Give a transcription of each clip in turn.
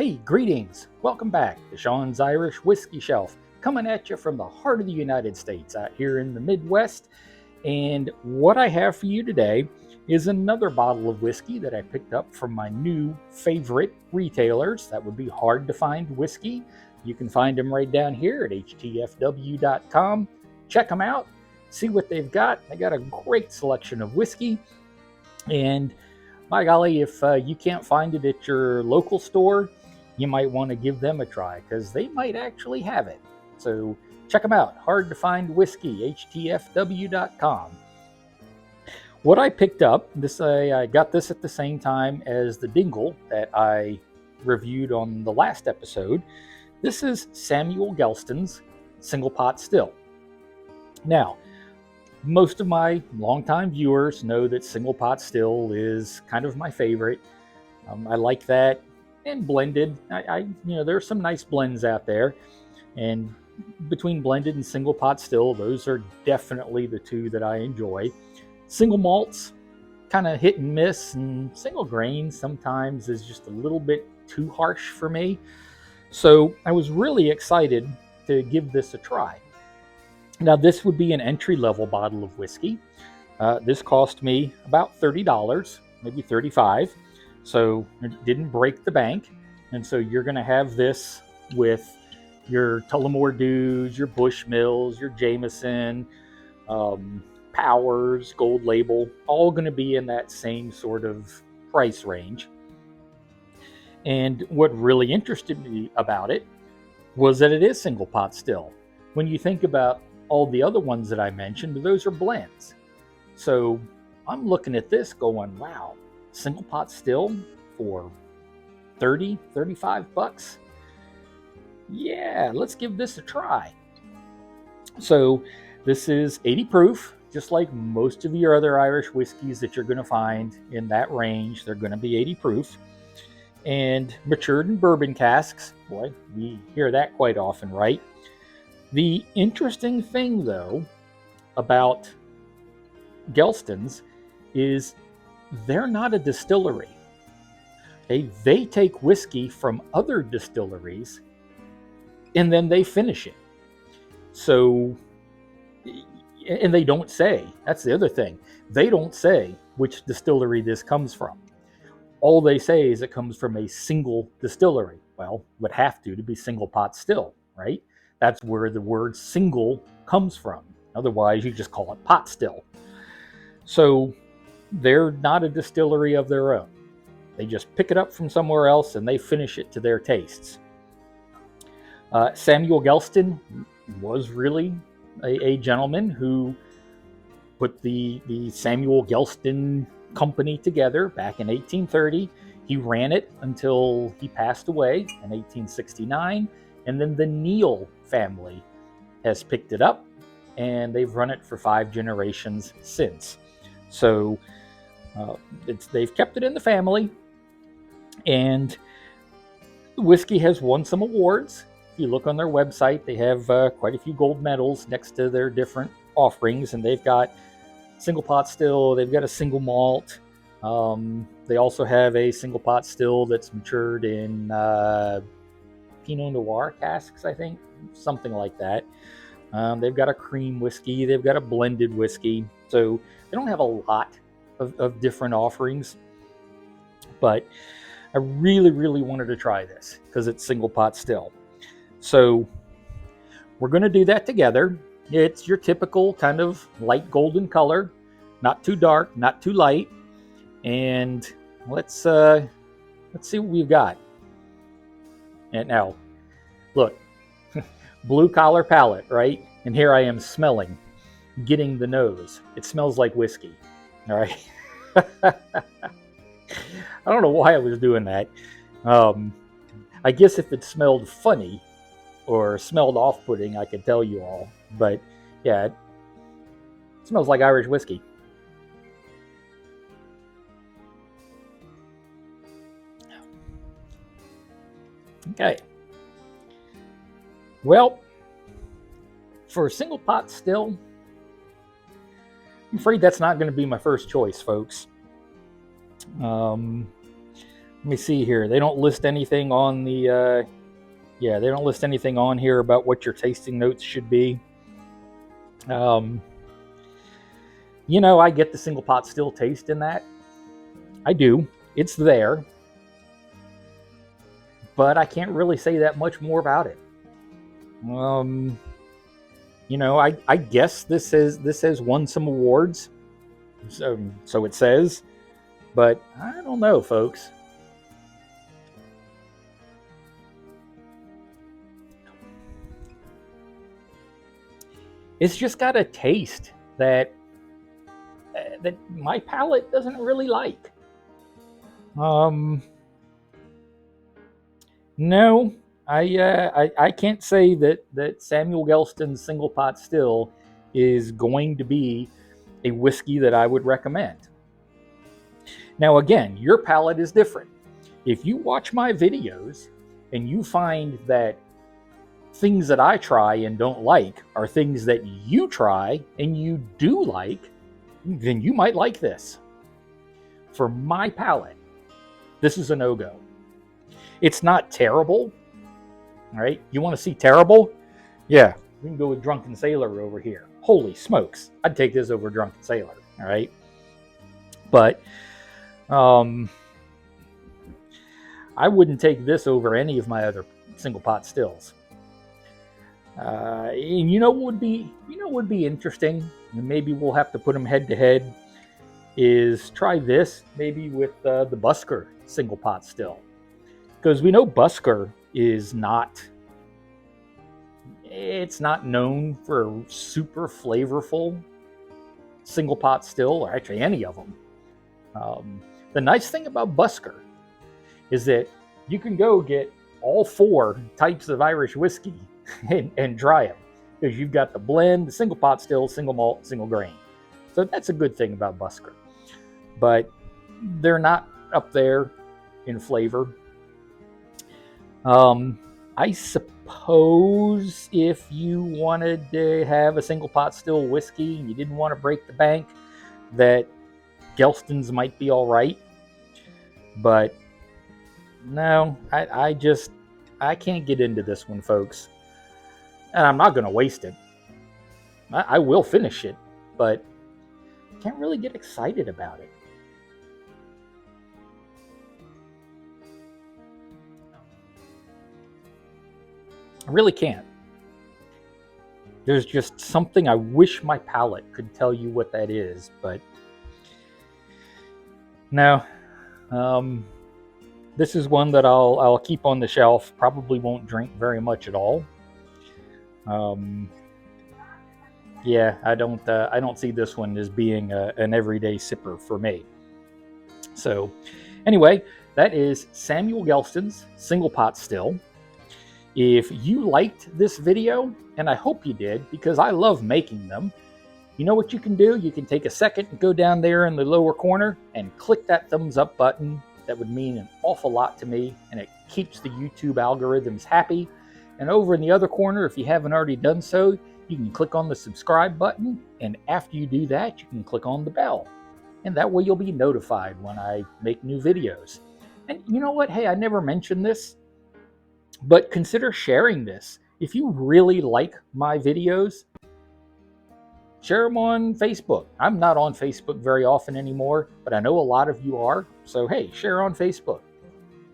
Hey, greetings! Welcome back to Sean's Irish Whiskey Shelf, coming at you from the heart of the United States out here in the Midwest. And what I have for you today is another bottle of whiskey that I picked up from my new favorite retailers. That would be Hard To Find Whisky. You can find them right down here at htfw.com. Check them out, see what they've got. They got a great selection of whiskey. And by golly, if you can't find it at your local store, you might want to give them a try because they might actually have it. So check them out. Hard to Find Whisky, htfw.com. What I picked up, I got this at the same time as the Dingle that I reviewed on the last episode. This is Samuel Gelston's Single Pot Still. Now, most of my longtime viewers know that Single Pot Still is kind of my favorite. I like that. And blended, there's some nice blends out there, and between blended and single pot still, those are definitely the two that I enjoy. Single malts, kind of hit and miss, and single grain sometimes is just a little bit too harsh for me. So I was really excited to give this a try. Now, this would be an entry-level bottle of whiskey. This cost me about $30, maybe $35. So it didn't break the bank. And so you're going to have this with your Tullamore Dews, your Bushmills, your Jameson, Powers, Gold Label, all going to be in that same sort of price range. And what really interested me about it was that it is single pot still. When you think about all the other ones that I mentioned, those are blends. So I'm looking at this going, wow, single pot still for $30-$35. Yeah, let's give this a try. So this is 80 proof, just like most of your other Irish whiskeys that you're going to find in that range. They're going to be 80 proof and matured in bourbon casks. Boy, we hear that quite often, right? The interesting thing, though, about Gelston's is they're not a distillery. Okay? They take whiskey from other distilleries and then they finish it. So, and they don't say, that's the other thing, they don't say which distillery this comes from. All they say is it comes from a single distillery. Well, would have to be single pot still, right? That's where the word single comes from. Otherwise, you just call it pot still. So they're not a distillery of their own. They just pick it up from somewhere else and they finish it to their tastes. Samuel Gelston was really a gentleman who put the Samuel Gelston Company together back in 1830. He ran it until he passed away in 1869. And then the Neal family has picked it up and they've run it for 5 generations since. So they've kept it in the family, and the whiskey has won some awards. If you look on their website, they have quite a few gold medals next to their different offerings, and they've got single pot still, they've got a single malt. They also have a single pot still that's matured in Pinot Noir casks, I think, something like that. They've got a cream whiskey, they've got a blended whiskey. So they don't have a lot of different offerings, but I really wanted to try this because it's single pot still. So we're going to do that together. It's your typical kind of light golden color, not too dark, not too light. And let's see what we've got. And now, look, blue collar palette, right? And here I am smelling, getting the nose. It smells like whiskey, all right? I don't know why I was doing that. I guess if it smelled funny or smelled off-putting, I could tell you all. But yeah, it smells like Irish whiskey. Okay. Well, for a single pot still, I'm afraid that's not going to be my first choice, folks. Let me see here. They don't list anything on the, yeah, they don't list anything on here about what your tasting notes should be. You know, I get the single pot still taste in that. I do. It's there. But I can't really say that much more about it. You know, I guess this has won some awards. So it says. But I don't know, folks. It's just got a taste that my palate doesn't really like. No, I can't say that Samuel Gelston's single pot still is going to be a whiskey that I would recommend. Now, again, your palate is different. If you watch my videos and you find that things that I try and don't like are things that you try and you do like, then you might like this. For my palate, this is a no-go. It's not terrible, all right? You want to see terrible? Yeah, we can go with Drunken Sailor over here. Holy smokes, I'd take this over Drunken Sailor, all right? But I wouldn't take this over any of my other single pot stills. And you know what would be interesting, and maybe we'll have to put them head to head, is try this maybe with the Busker single pot still. Because we know Busker is not known for super flavorful single pot still, or actually any of them. The nice thing about Busker is that you can go get all 4 types of Irish whiskey and dry them, because you've got the blend, the single pot still, single malt, single grain. So that's a good thing about Busker. But they're not up there in flavor. I suppose if you wanted to have a single pot still whiskey and you didn't want to break the bank, that Gelston's might be all right. But no, I can't get into this one, folks. And I'm not going to waste it. I will finish it, but I can't really get excited about it. I really can't. There's just something I wish my palate could tell you what that is, but no. This is one that I'll keep on the shelf. Probably won't drink very much at all. Yeah, I don't see this one as being an everyday sipper for me. So, anyway, that is Samuel Gelston's single pot still. If you liked this video, and I hope you did, because I love making them, you know what you can do? You can take a second and go down there in the lower corner and click that thumbs up button. That would mean an awful lot to me, and it keeps the YouTube algorithms happy. And over in the other corner, if you haven't already done so, you can click on the subscribe button, and after you do that, you can click on the bell. And that way you'll be notified when I make new videos. And you know what? Hey, I never mentioned this, but consider sharing this. If you really like my videos, share them on Facebook. I'm not on Facebook very often anymore, but I know a lot of you are. So hey, share on Facebook.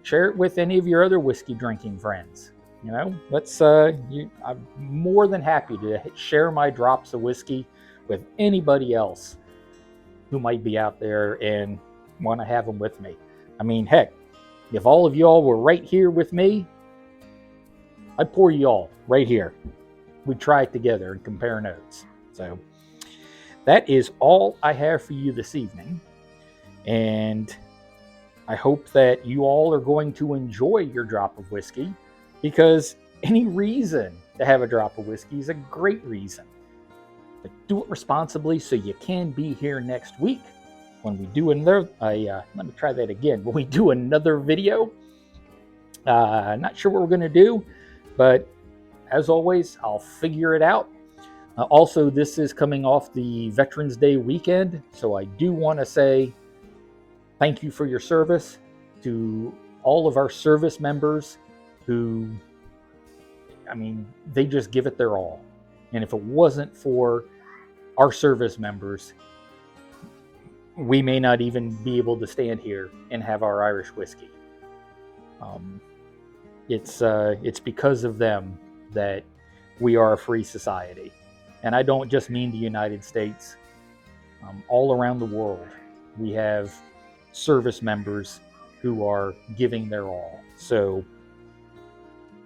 Share it with any of your other whiskey drinking friends. You know, I'm more than happy to share my drops of whiskey with anybody else who might be out there and want to have them with me. I mean, heck, if all of y'all were right here with me, I'd pour you all right here. We'd try it together and compare notes. So that is all I have for you this evening. And I hope that you all are going to enjoy your drop of whiskey, because any reason to have a drop of whiskey is a great reason. But do it responsibly so you can be here next week when we do another, let me try that again. When we do another video, not sure what we're going to do, but as always, I'll figure it out. Also, this is coming off the Veterans Day weekend, so I do want to say thank you for your service. to all of our service members who, I mean, they just give it their all. And if it wasn't for our service members, we may not even be able to stand here and have our Irish whiskey. It's because of them that we are a free society. And I don't just mean the United States. All around the world, we have service members who are giving their all. So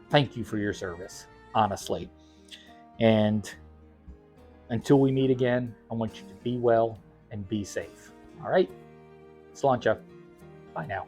thank you for your service, honestly. And until we meet again, I want you to be well and be safe. All right? Sláinte. Bye now.